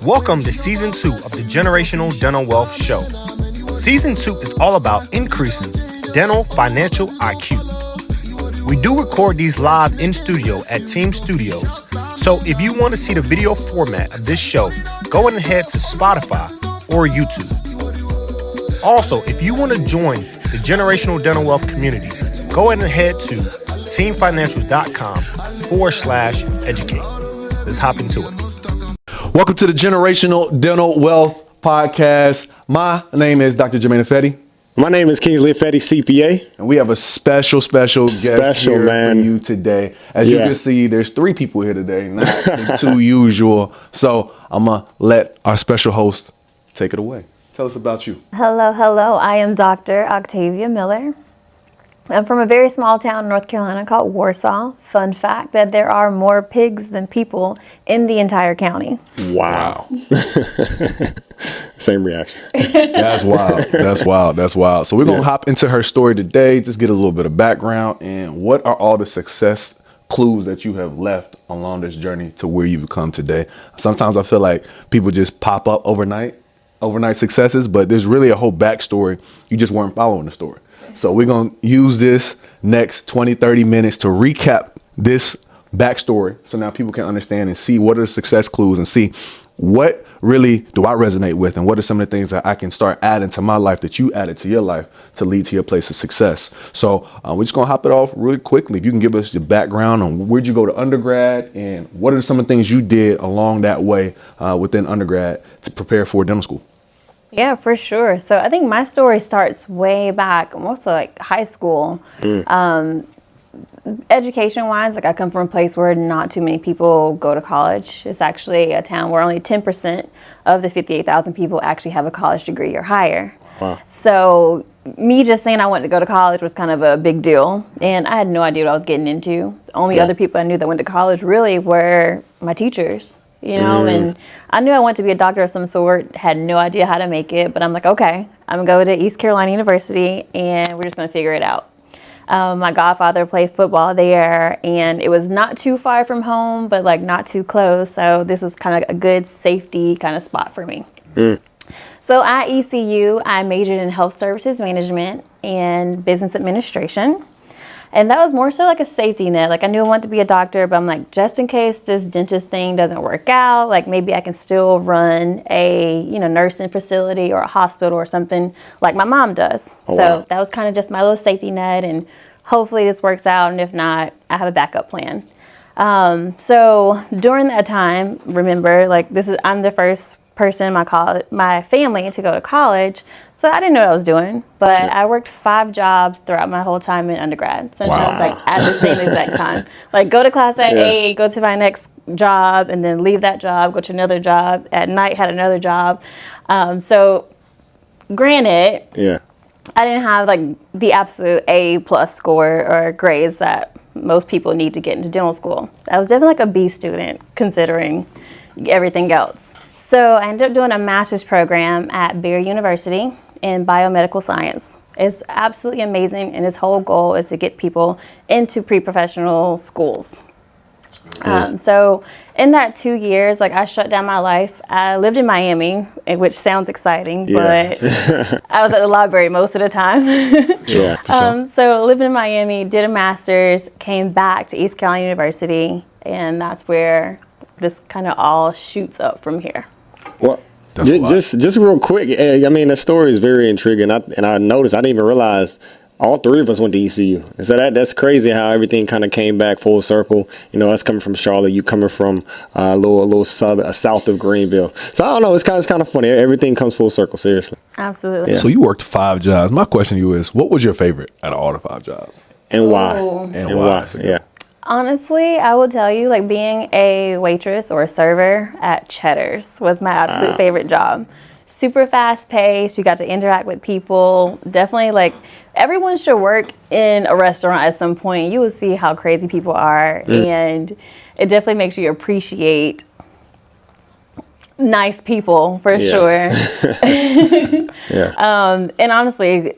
Welcome to Season 2 of the Generational Dental Wealth Show. Season 2 is all about increasing dental financial IQ. We do record these live in studio at Team Studios, so if you want to see the video format of this show, go ahead to Spotify or YouTube. Also, if you want to join the Generational Dental Wealth community, go ahead to teamfinancials.com/educate. Let's hop into it. Welcome to the Generational Dental Wealth Podcast. My name is Dr. Jermaine Affetti. My name is Kingsley Affetti, CPA. And we have a special guest here for you today. As you can see, there's 3 people here today, not the 2 usual. So I'm going to let our special host take it away. Tell us about you. Hello. I am Dr. Octavia Miller. I'm from a very small town in North Carolina called Warsaw. Fun fact that there are more pigs than people in the entire county. Wow. Same reaction. That's wild. That's wild. So we're going to hop into her story today, just get a little bit of background and what are all the success clues that you have left along this journey to where you've come today. Sometimes I feel like people just pop up overnight successes, but there's really a whole backstory. You just weren't following the story. So we're going to use this next 20, 30 minutes to recap this backstory so now people can understand and see what are the success clues and see what really do I resonate with and what are some of the things that I can start adding to my life that you added to your life to lead to your place of success. So we're just going to hop it off really quickly. If you can give us your background on where'd you go to undergrad and what are some of the things you did along that way within undergrad to prepare for dental school? Yeah, for sure. So I think my story starts way back, mostly like high school. Education-wise, like I come from a place where not too many people go to college. It's actually a town where only 10% of the 58,000 people actually have a college degree or higher. Wow. So me just saying I wanted to go to college was kind of a big deal. And I had no idea what I was getting into. The only other people I knew that went to college really were my teachers. You know, and I knew I wanted to be a doctor of some sort, had no idea how to make it, but I'm like, okay, I'm going to go to East Carolina University and we're just going to figure it out. My godfather played football there and it was not too far from home, but like not too close. So this was kind of a good safety kind of spot for me. So at ECU, I majored in health services management and business administration. And that was more so like a safety net. Like I knew I wanted to be a doctor, but I'm like, just in case this dentist thing doesn't work out, like maybe I can still run a, nursing facility or a hospital or something like my mom does. So that was kind of just my little safety net and hopefully this works out. And if not, I have a backup plan. So during that time, remember, I'm the first person in my family to go to college. So I didn't know what I was doing, but I worked 5 jobs throughout my whole time in undergrad. So just like at the same exact time, like go to class at 8, go to my next job and then leave that job, go to another job at night, had another job. So granted, I didn't have like the absolute A+ score or grades that most people need to get into dental school. I was definitely like a B student considering everything else. So I ended up doing a master's program at Baylor University in biomedical science. It's absolutely amazing, and his whole goal is to get people into pre-professional schools. So in that 2 years, like I shut down my life. I lived in Miami, which sounds exciting, but I was at the library most of the time. So living in Miami, did a master's, came back to East Carolina University, and that's where this kind of all shoots up from here. Well, just real quick, I mean, the story is very intriguing. And I noticed, I didn't even realize all 3 of us went to ECU. And so that's crazy how everything kind of came back full circle. Us coming from Charlotte, you coming from a little south of Greenville. So I don't know, it's kind of funny. Everything comes full circle, seriously. Absolutely. So you worked 5 jobs. My question to you is, what was your favorite out of all the 5 jobs? And why? And why? Yeah. Honestly, I will tell you, like being a waitress or a server at Cheddar's was my absolute favorite job. Super fast paced. You got to interact with people. Definitely like everyone should work in a restaurant at some point. You will see how crazy people are. And it definitely makes you appreciate nice people for sure. And honestly,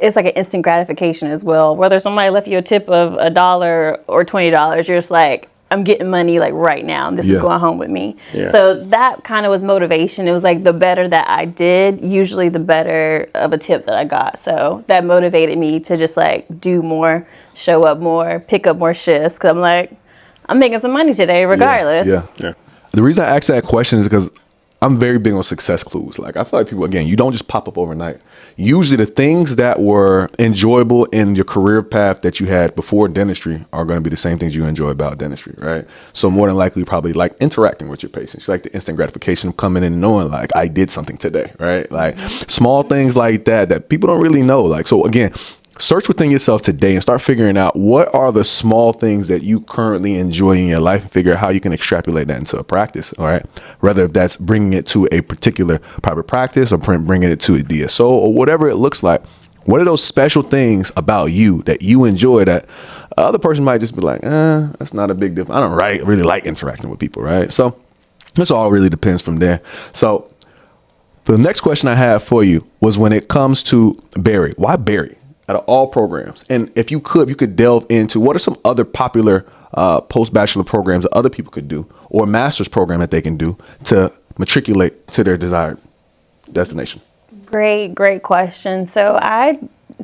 it's like an instant gratification as well. Whether somebody left you a tip of $1 or $20, you're just like, I'm getting money like right now. This is going home with me. Yeah. So that kind of was motivation. It was like the better that I did, usually the better of a tip that I got. So that motivated me to just like do more, show up more, pick up more shifts. Cause I'm like, I'm making some money today regardless. Yeah. The reason I asked that question is because I'm very big on success clues. Like I feel like people, again, you don't just pop up overnight. Usually the things that were enjoyable in your career path that you had before dentistry are going to be the same things you enjoy about dentistry, right? So more than likely, you probably like interacting with your patients. You like the instant gratification of coming in and knowing like I did something today, right? Like small things like that people don't really know. Like, so again, search within yourself today and start figuring out what are the small things that you currently enjoy in your life and figure out how you can extrapolate that into a practice. All right. Whether if that's bringing it to a particular private practice or bringing it to a DSO or whatever it looks like. What are those special things about you that you enjoy that other person might just be like, that's not a big deal. I don't really like interacting with people. Right. So this all really depends from there. So the next question I have for you was when it comes to Barry. Why Barry? Out of all programs, and if you could delve into what are some other popular post-bachelor programs that other people could do, or a master's program that they can do to matriculate to their desired destination. Great question. So I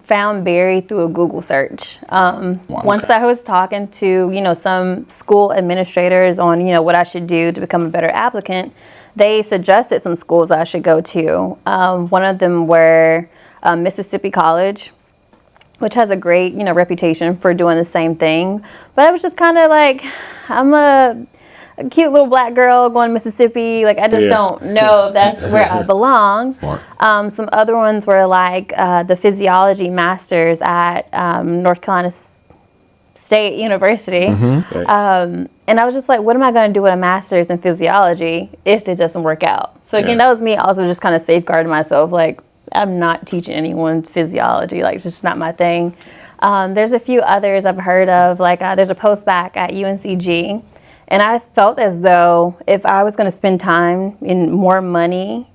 found Barry through a Google search. Once I was talking to some school administrators on what I should do to become a better applicant, they suggested some schools I should go to. One of them were Mississippi College, which has a great, reputation for doing the same thing. But I was just kind of like, I'm a cute little black girl going to Mississippi. Like, I just don't know if that's where I belong. Some other ones were like the physiology masters at North Carolina State University. And I was just like, what am I going to do with a master's in physiology if it doesn't work out? So again, that was me also just kind of safeguarding myself, like, I'm not teaching anyone physiology. Like, it's just not my thing. There's a few others I've heard of. Like, there's a post-bac at UNCG. And I felt as though if I was going to spend time and more money,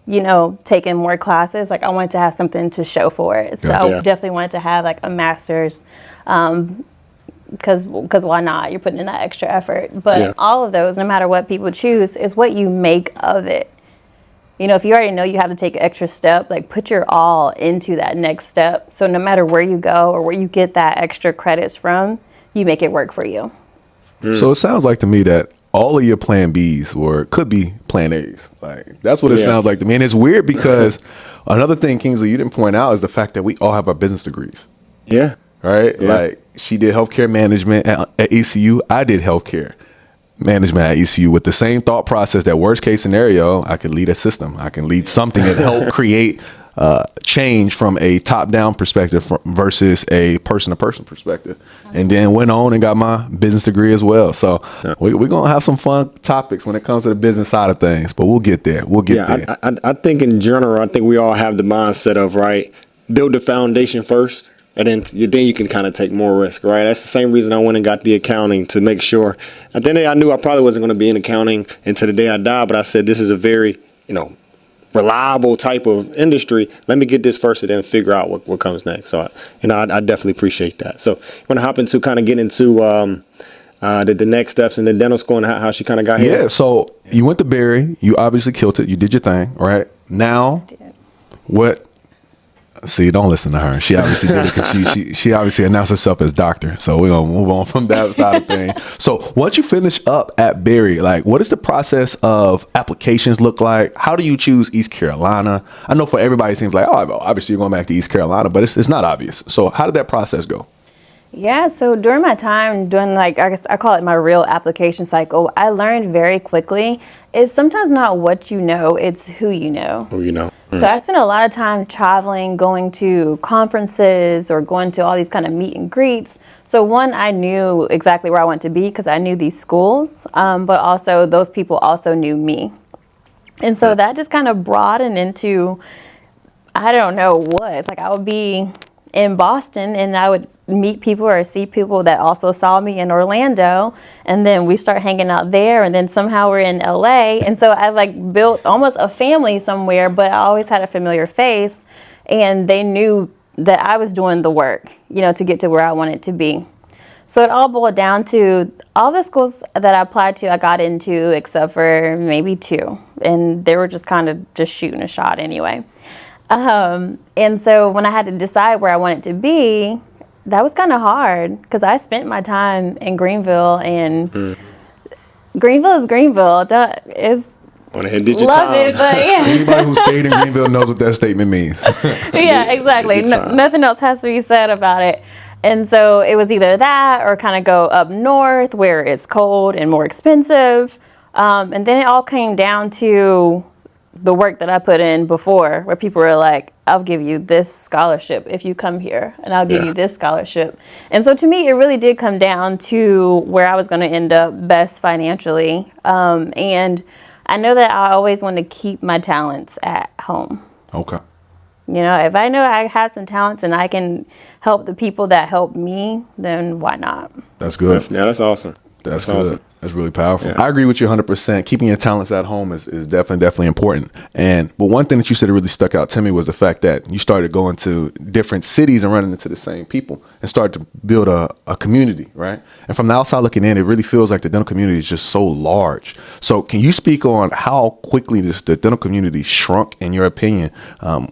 taking more classes, like I wanted to have something to show for it. So I definitely wanted to have like a master's because why not? You're putting in that extra effort. But all of those, no matter what people choose, is what you make of it. If you already know you have to take an extra step, like put your all into that next step. So no matter where you go or where you get that extra credits from, you make it work for you. So it sounds like to me that all of your plan Bs could be plan As. Like that's what it sounds like to me. And it's weird because another thing, Kingsley, you didn't point out is the fact that we all have our business degrees. Yeah. Right? Yeah. Like she did healthcare management at ECU. I did healthcare management at ECU with the same thought process that worst case scenario, I can lead a system. I can lead something that help create change from a top-down perspective versus a person-to-person perspective. And then went on and got my business degree as well. So we're going to have some fun topics when it comes to the business side of things, but we'll get there. There. I think in general, I think we all have the mindset of, build the foundation first. And then you can kind of take more risk, right? That's the same reason I went and got the accounting to make sure. At the end of the day, I knew I probably wasn't going to be in accounting until the day I died, but I said this is a very, reliable type of industry. Let me get this first and then figure out what comes next. So, I definitely appreciate that. So, you want to hop into kind of get into the next steps in the dental school and how she kind of got here? Yeah, so you went to Barry. You obviously killed it. You did your thing, right? Now, what? See, don't listen to her. She obviously did it because she obviously announced herself as doctor. So we're going to move on from that side of things. So once you finish up at Barry, like what does the process of applications look like? How do you choose East Carolina? I know for everybody it seems like, obviously you're going back to East Carolina, but it's not obvious. So how did that process go? Yeah, so during my time doing I guess I call it my real application cycle, I learned very quickly it's sometimes not what you know, it's who you know. Who you know. So I spent a lot of time traveling, going to conferences or going to all these kind of meet and greets. So one, I knew exactly where I wanted to be because I knew these schools, but also those people also knew me. And so that just kind of broadened into, I don't know what, like I would be in Boston and I would meet people or see people that also saw me in Orlando, and then we start hanging out there, and then somehow we're in LA, and so I built almost a family somewhere, but I always had a familiar face, and they knew that I was doing the work, to get to where I wanted to be. So it all boiled down to all the schools that I applied to, I got into except for maybe 2. And they were just kind of just shooting a shot anyway. And so when I had to decide where I wanted to be, that was kind of hard because I spent my time in Greenville, and Greenville is Greenville. It's Went ahead and did your love time. it, but yeah. Anybody who stayed in Greenville knows what that statement means. Yeah, exactly. Nothing else has to be said about it. And so it was either that or kind of go up north where it's cold and more expensive. And then it all came down to the work that I put in before, where people were like, I'll give you this scholarship if you come here, and I'll give you this scholarship. And so to me, it really did come down to where I was going to end up best financially. And I know that I always want to keep my talents at home. Okay. You know, if I know I have some talents and I can help the people that help me, then why not? That's good. That's awesome. That's awesome. good. That's really powerful. Yeah. I agree with you 100%. Keeping your talents at home is definitely important. But one thing that you said that really stuck out to me was the fact that you started going to different cities and running into the same people and started to build a community, right? And from the outside looking in, it really feels like the dental community is just so large. So can you speak on how quickly the dental community shrunk, in your opinion,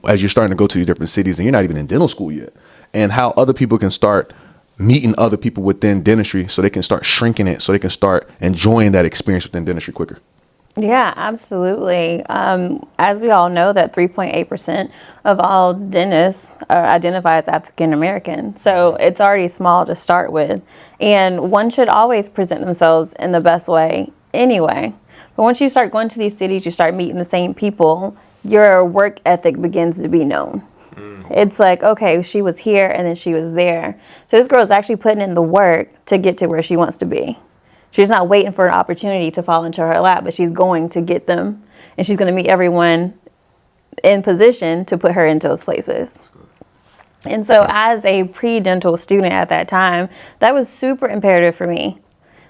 as you're starting to go to these different cities and you're not even in dental school yet, and how other people can start meeting other people within dentistry so they can start shrinking it, so they can start enjoying that experience within dentistry quicker? Yeah, absolutely. As we all know, that 3.8% of all dentists identify as African American. So it's already small to start with. And one should always present themselves in the best way anyway. But once you start going to these cities, you start meeting the same people, your work ethic begins to be known. It's like, okay, she was here and then she was there. So this girl is actually putting in the work to get to where she wants to be. She's not waiting for an opportunity to fall into her lap, but she's going to get them. And she's going to meet everyone in position to put her into those places. And so as a pre-dental student at that time, that was super imperative for me.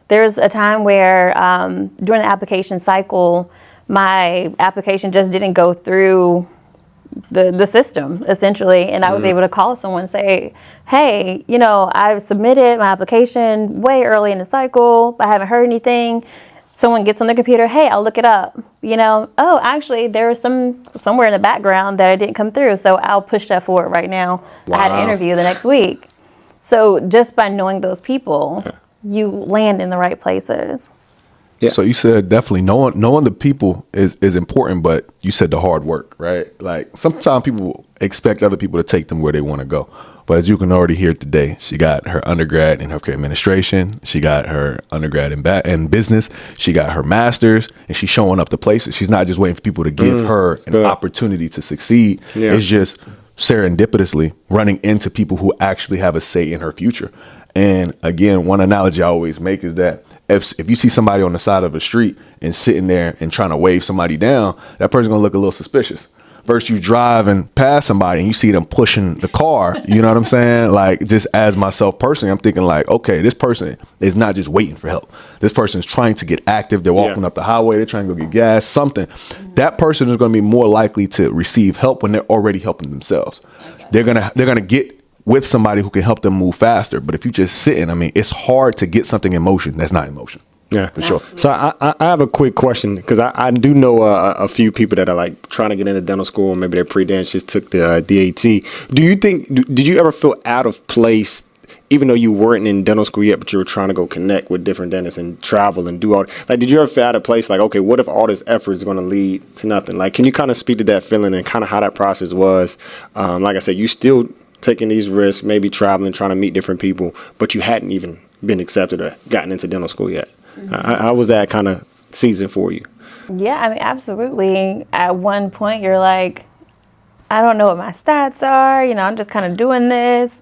There's a time where during the application cycle, my application just didn't go through the system, essentially, and I was able to call someone and say, hey, you know, I submitted my application way early in the cycle, but I haven't heard anything. Someone gets on the computer, hey, I'll look it up. You know, oh, actually, there was somewhere in the background that I didn't come through, so I'll push that forward right now. Wow. I had an interview the next week. So just by knowing those people, you land in the right places. Yeah. So you said definitely knowing the people is important, but you said the hard work, right? Like sometimes people expect other people to take them where they want to go. But as you can already hear today, she got her undergrad in healthcare administration. She got her undergrad in business. She got her master's, and she's showing up to places. She's not just waiting for people to give her an opportunity to succeed. Yeah. It's just serendipitously running into people who actually have a say in her future. And again, one analogy I always make is that if you see somebody on the side of a street and sitting there and trying to wave somebody down, that person's gonna look a little suspicious. Versus you driving past somebody and you see them pushing the car, you know what I'm saying? Like, just as myself personally, I'm thinking like, okay, this person is not just waiting for help. This person is trying to get active. They're walking up the highway. They're trying to go get gas, something. That person is going to be more likely to receive help when they're already helping themselves. They're gonna get with somebody who can help them move faster. But if you just sitting, I mean, it's hard to get something in motion that's not in motion. Yeah, for sure. So I have a quick question, because I do know a few people that are like trying to get into dental school, and maybe they're pre-dent, just took the DAT. Do you think, did you ever feel out of place, even though you weren't in dental school yet, but you were trying to go connect with different dentists and travel and do all, like, did you ever feel out of place? Like, okay, what if all this effort is going to lead to nothing? Like, can you kind of speak to that feeling and kind of how that process was? Like I said, you still taking these risks, maybe traveling, trying to meet different people, but you hadn't even been accepted or gotten into dental school yet. How was that kind of season for you? Yeah, I mean, absolutely. At one point, you're like, I don't know what my stats are. You know, I'm just kind of doing this.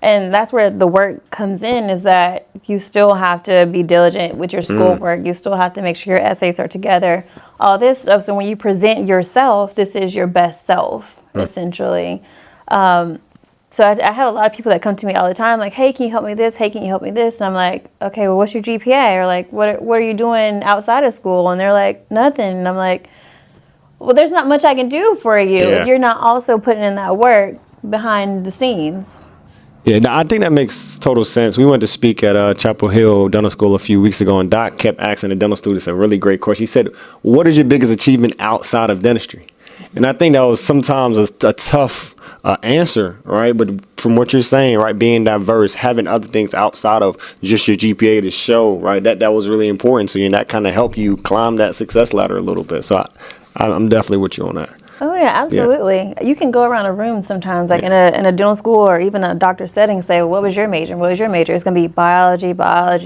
And that's where the work comes in, is that you still have to be diligent with your schoolwork. You still have to make sure your essays are together, all this stuff. So when you present yourself, this is your best self, essentially. So I have a lot of people that come to me all the time, like, hey, can you help me this? Hey, can you help me this? And I'm like, okay, well, what's your GPA? Or like, what are you doing outside of school? And they're like, nothing. And I'm like, well, there's not much I can do for you if you're not also putting in that work behind the scenes. Yeah, no, I think that makes total sense. We went to speak at Chapel Hill Dental School a few weeks ago, and Doc kept asking the dental students a really great question. He said, "What is your biggest achievement outside of dentistry?" And I think that was sometimes a tough answer, right? But from what you're saying, right, being diverse, having other things outside of just your GPA to show, right, that was really important to you, and that kind of helped you climb that success ladder a little bit. So I'm definitely with you on that. Oh yeah, absolutely. You can go around a room sometimes, like in a dental school or even a doctor's setting, and say, "What was your major? What was your major?" It's gonna be biology,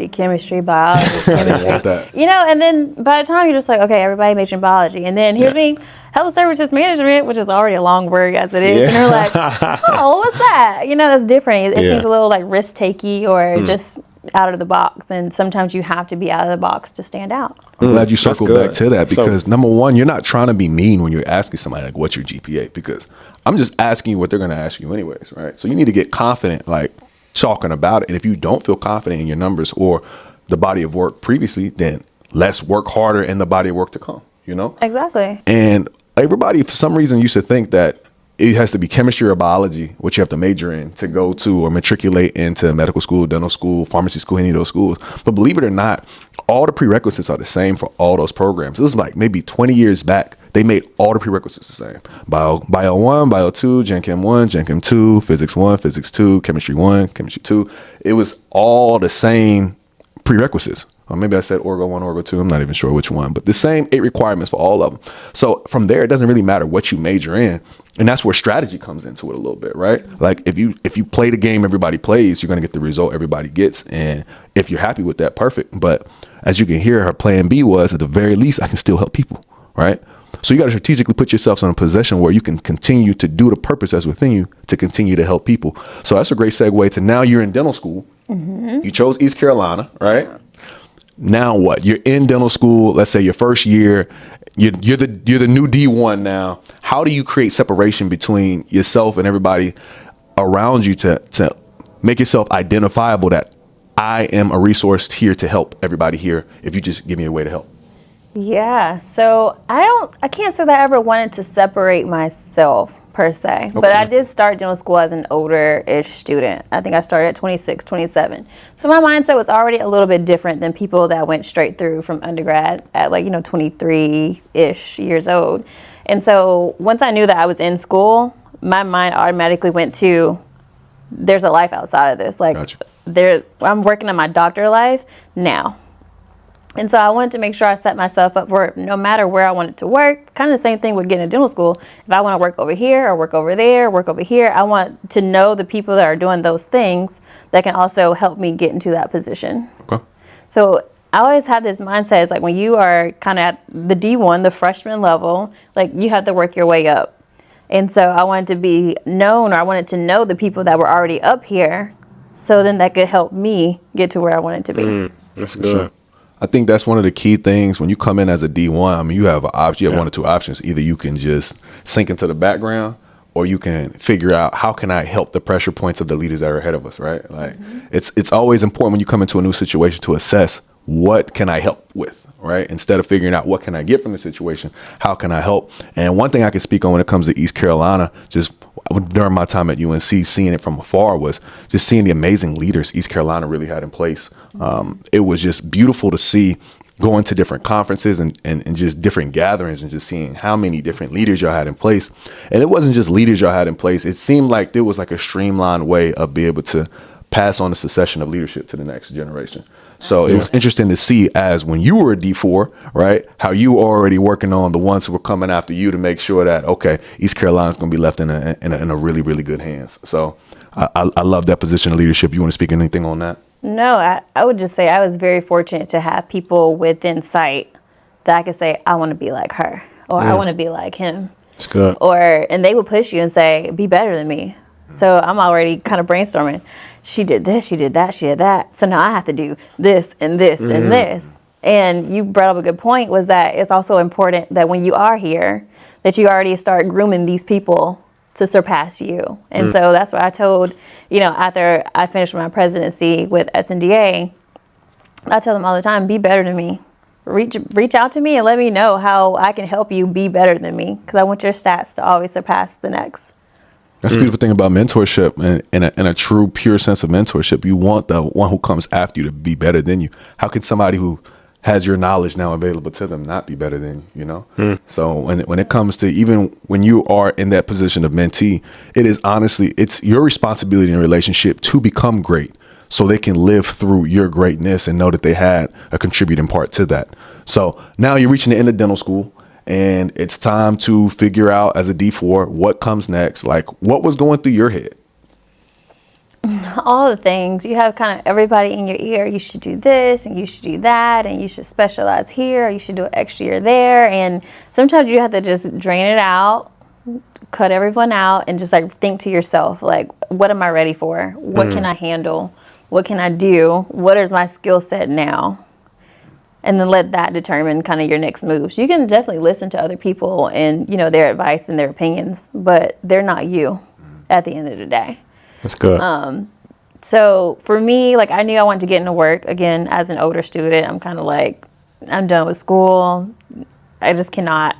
chemistry, chemistry. You know, and then by the time you're just like, okay, everybody majored in biology, and then here's me, health services management, which is already a long word as it is, and they're like, "Oh, what's that?" You know, that's different. It seems a little like risk takey or just out of the box, and sometimes you have to be out of the box to stand out. I'm glad you circled back to that, because number one, you're not trying to be mean when you're asking somebody like, what's your GPA? Because I'm just asking you what they're going to ask you anyways, right? So you need to get confident, like talking about it. And if you don't feel confident in your numbers or the body of work previously, then let's work harder in the body of work to come, you know? Exactly. And everybody, for some reason, used to think that it has to be chemistry or biology, which you have to major in to go to or matriculate into medical school, dental school, pharmacy school, any of those schools. But believe it or not, all the prerequisites are the same for all those programs. This was like maybe 20 years back. They made all the prerequisites the same. Bio 1, Bio 2, Gen Chem 1, Gen Chem 2, Physics 1, Physics 2, Chemistry 1, Chemistry 2. It was all the same prerequisites. Or maybe I said Orgo 1, Orgo 2. I'm not even sure which one, but the same 8 requirements for all of them. So from there, it doesn't really matter what you major in. And that's where strategy comes into it a little bit, right? Like if you play the game everybody plays, you're going to get the result everybody gets. And if you're happy with that, perfect. But as you can hear, her plan B was, at the very least, I can still help people, right? So you got to strategically put yourself in a position where you can continue to do the purpose that's within you to continue to help people. So that's a great segue to now you're in dental school. Mm-hmm. You chose East Carolina, right? Now what? You're in dental school. Let's say your first year. You're the new D1 now. How do you create separation between yourself and everybody around you to make yourself identifiable that I am a resource here to help everybody here if you just give me a way to help? Yeah, so I can't say that I ever wanted to separate myself per se, okay. But I did start dental school as an older-ish student. I think I started at 26, 27. So my mindset was already a little bit different than people that went straight through from undergrad at 23-ish years old. And so once I knew that I was in school, my mind automatically went to, there's a life outside of this. Gotcha. I'm working on my doctor life now. And so I wanted to make sure I set myself up for no matter where I wanted to work. Kind of the same thing with getting to dental school. If I want to work over here or work over there, work over here, I want to know the people that are doing those things that can also help me get into that position. Okay. So I always have this mindset, it's like when you are kind of at the D1, the freshman level, like you have to work your way up. And so I wanted to be known, or I wanted to know the people that were already up here, so then that could help me get to where I wanted to be. That's good. Sure. I think that's one of the key things when you come in as a D1. I mean, you have one or two options. Either you can just sink into the background, or you can figure out how can I help the pressure points of the leaders that are ahead of us, right? Like it's always important when you come into a new situation to assess what can I help with, right? Instead of figuring out what can I get from the situation, how can I help? And one thing I can speak on when it comes to East Carolina, just during my time at UNC, seeing it from afar, was just seeing the amazing leaders East Carolina really had in place. It was just beautiful to see, going to different conferences and just different gatherings and just seeing how many different leaders y'all had in place. And it wasn't just leaders y'all had in place. It seemed like there was like a streamlined way of being able to pass on the succession of leadership to the next generation. So it was interesting to see, as when you were a D4, right, how you were already working on the ones who were coming after you to make sure that, okay, East Carolina's going to be left in a really, really good hands. So I love that position of leadership. You want to speak anything on that? No, I would just say I was very fortunate to have people within sight that I could say, I want to be like her, or I want to be like him. That's good. And they would push you and say, be better than me. So I'm already kind of brainstorming. She did this, she did that, she did that. So now I have to do this and this and this. And you brought up a good point, was that it's also important that when you are here, that you already start grooming these people to surpass you. And so that's what I told, after I finished my presidency with SNDA, I tell them all the time, be better than me. Reach out to me and let me know how I can help you be better than me, because I want your stats to always surpass the next. That's the beautiful thing about mentorship, and in a true, pure sense of mentorship. You want the one who comes after you to be better than you. How can somebody who has your knowledge now available to them not be better than you, you know? So when it comes to, even when you are in that position of mentee, it is honestly, it's your responsibility in a relationship to become great so they can live through your greatness and know that they had a contributing part to that. So now you're reaching the end of dental school. And it's time to figure out, as a D4, what comes next. Like, what was going through your head? All the things. You have kind of everybody in your ear. You should do this and you should do that and you should specialize here, or you should do an extra year there. And sometimes you have to just drain it out, cut everyone out, and just like think to yourself, like, what am I ready for? What can I handle? What can I do? What is my skill set now? And then let that determine kind of your next moves. You can definitely listen to other people and, you know, their advice and their opinions, but they're not you at the end of the day. That's good. So for me, like, I knew I wanted to get into work. Again, as an older student, I'm kind of like, I'm done with school. I just cannot.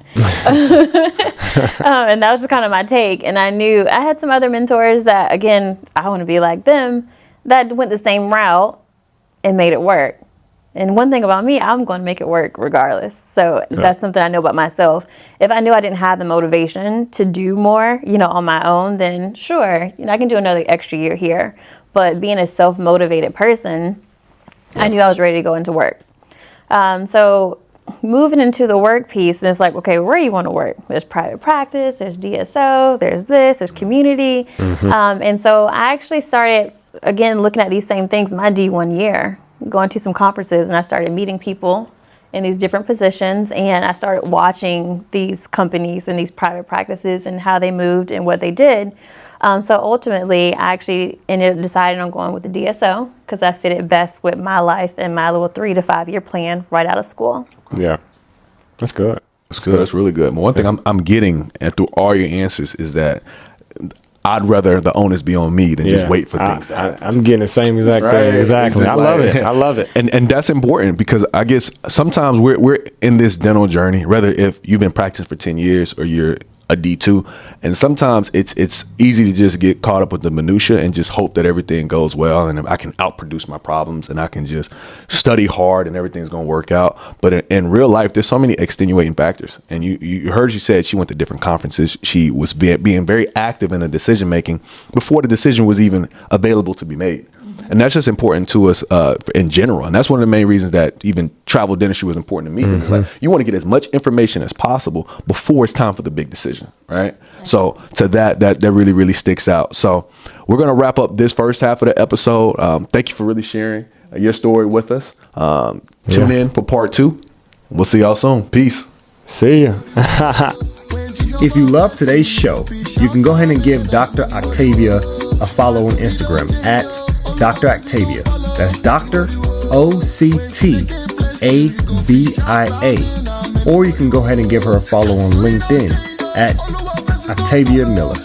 And that was just kind of my take. And I knew I had some other mentors that, again, I want to be like them, that went the same route and made it work. And one thing about me, I'm going to make it work regardless. So that's something I know about myself. If I knew I didn't have the motivation to do more, you know, on my own, then sure, you know, I can do another extra year here. But being a self-motivated person, I knew I was ready to go into work. So moving into the work piece, and it's like, okay, where do you want to work? There's private practice, there's DSO, there's this, there's community. And so I actually started, again, looking at these same things my D1 year. Going to some conferences, and I started meeting people in these different positions, and I started watching these companies and these private practices and how they moved and what they did. So ultimately, I actually ended up deciding on going with the DSO because I fit it best with my life and my little 3 to 5 year plan right out of school. Yeah, that's good. That's good. That's really good. But one thing I'm getting and through all your answers is that I'd rather the onus be on me than just wait for things to happen. I'm getting the same exact thing. Exactly. I love it. I love it. And that's important because I guess sometimes we're in this dental journey, whether if you've been practicing for 10 years or you're a D2, and sometimes it's easy to just get caught up with the minutia and just hope that everything goes well and I can outproduce my problems and I can just study hard and everything's going to work out. But in real life, there's so many extenuating factors. And you heard she said she went to different conferences. She was being very active in the decision making before the decision was even available to be made. And that's just important to us in general. And that's one of the main reasons that even travel dentistry was important to me. It's like, you want to get as much information as possible before it's time for the big decision, right? So to that really, really sticks out. So we're going to wrap up this first half of the episode. Thank you for really sharing your story with us. Tune in for part 2. We'll see y'all soon. Peace. See ya. If you love today's show, you can go ahead and give Dr. Octavia a follow on Instagram at Dr. Octavia. That's Dr. OCTAVIA. Or you can go ahead and give her a follow on LinkedIn at Octavia Miller.